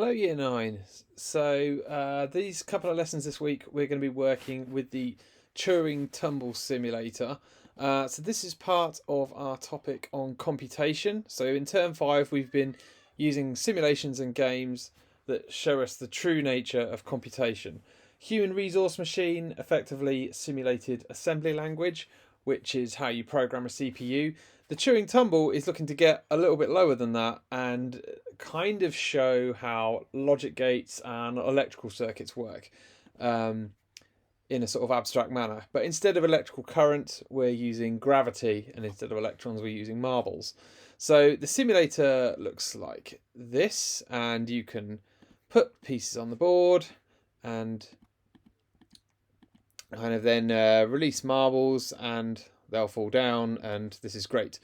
Hello, Year 9. So, these couple of lessons this week, we're going to be working with the Turing Tumble simulator. So, this is part of our topic on computation. So, in term 5, we've been using simulations and games that show us the true nature of computation. Human resource machine, effectively simulated assembly language, which is how you program a CPU. The Turing Tumble is looking to get a little bit lower than that and kind of show how logic gates and electrical circuits work in a sort of abstract manner. But instead of electrical current, we're using gravity, and instead of electrons, we're using marbles. So the simulator looks like this, and you can put pieces on the board and kind of then release marbles, and they'll fall down, and this is great.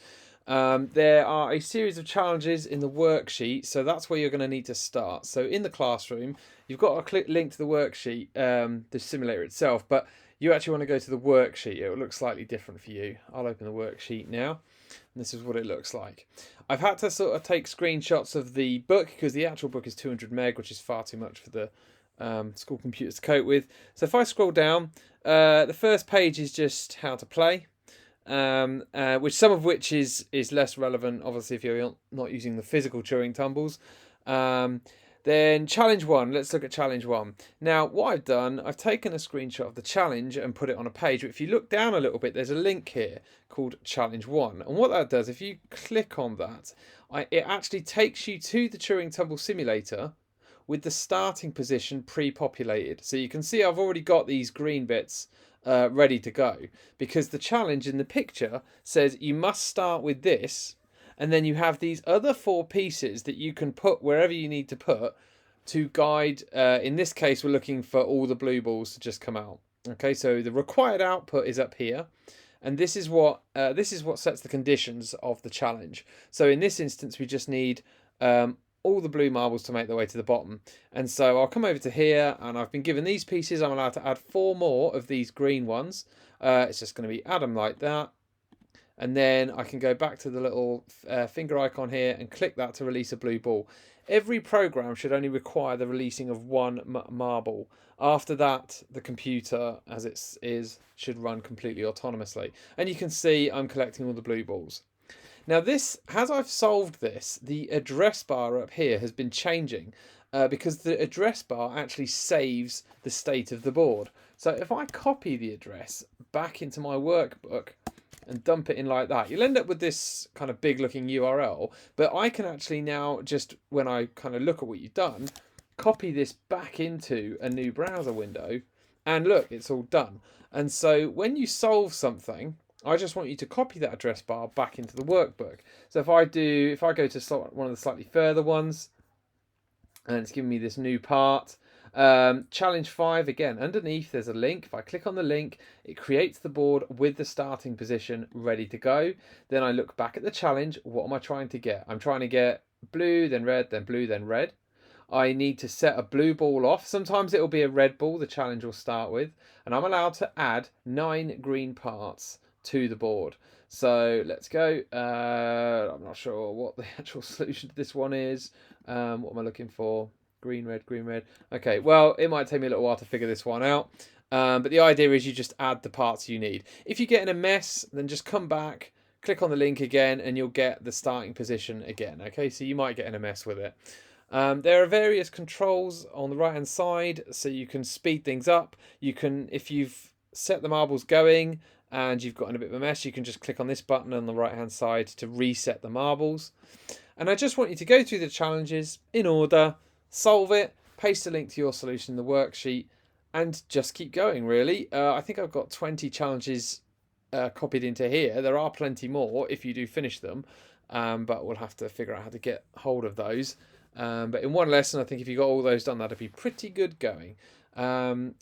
There are a series of challenges in the worksheet, so that's where you're going to need to start. So in the classroom, you've got a click link to the worksheet, the simulator itself, but you actually want to go to the worksheet. It will look slightly different for you. I'll open the worksheet now, and this is what it looks like. I've had to sort of take screenshots of the book because the actual book is 200 meg, which is far too much for the school computers to cope with. So if I scroll down, the first page is just how to play. Which some of which is less relevant, obviously, if you're not using the physical Turing tumbles. Then challenge 1, let's look at challenge 1. Now, what I've done, I've taken a screenshot of the challenge and put it on a page. But if you look down a little bit, there's a link here called challenge 1. And what that does, if you click on that, it actually takes you to the Turing tumble simulator with the starting position pre-populated. So you can see I've already got these green bits ready to go, because the challenge in the picture says you must start with this, and then you have these other 4 pieces that you can put wherever you need to put to guide. In this case, we're looking for all the blue balls to just come out. Okay, so the required output is up here, and this is what sets the conditions of the challenge. So in this instance, we just need all the blue marbles to make their way to the bottom. And so I'll come over to here, and I've been given these pieces. I'm allowed to add 4 more of these green ones. It's just going to be add them like that. And then I can go back to the little finger icon here and click that to release a blue ball. Every program should only require the releasing of 1 marble. After that, the computer, as it is, should run completely autonomously. And you can see I'm collecting all the blue balls. Now this, as I've solved this, the address bar up here has been changing because the address bar actually saves the state of the board. So if I copy the address back into my workbook and dump it in like that, you'll end up with this kind of big looking URL, but I can actually now, just when I kind of look at what you've done, copy this back into a new browser window, and look, it's all done. And so when you solve something, I just want you to copy that address bar back into the workbook. So if I go to one of the slightly further ones, and it's giving me this new part, challenge 5, again, underneath there's a link. If I click on the link, it creates the board with the starting position ready to go. Then I look back at the challenge. What am I trying to get? I'm trying to get blue, then red, then blue, then red. I need to set a blue ball off. Sometimes it will be a red ball the challenge will start with, and I'm allowed to add 9 green parts to the board. So let's go. I'm not sure what the actual solution to this one is. What am I looking for? Green, red, green, red. Okay, well, it might take me a little while to figure this one out. But the idea is you just add the parts you need. If you get in a mess, then just come back, click on the link again, and you'll get the starting position again. Okay, so you might get in a mess with it. There are various controls on the right hand side, so you can speed things up. You can, if you've set the marbles going and you've got in a bit of a mess, you can just click on this button on the right hand side to reset the marbles. And I just want you to go through the challenges in order, solve it, paste a link to your solution in the worksheet, and just keep going, really. I think I've got 20 challenges copied into here. There are plenty more if you do finish them, but we'll have to figure out how to get hold of those. But in one lesson, I think if you got all those done, that'd be pretty good going.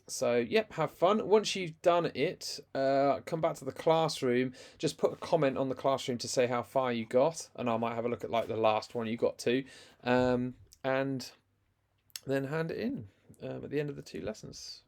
So yep, have fun. Once you've done it, come back to the classroom, just put a comment on the classroom to say how far you got, and I might have a look at like the last one you got to, and then hand it in at the end of the 2 lessons.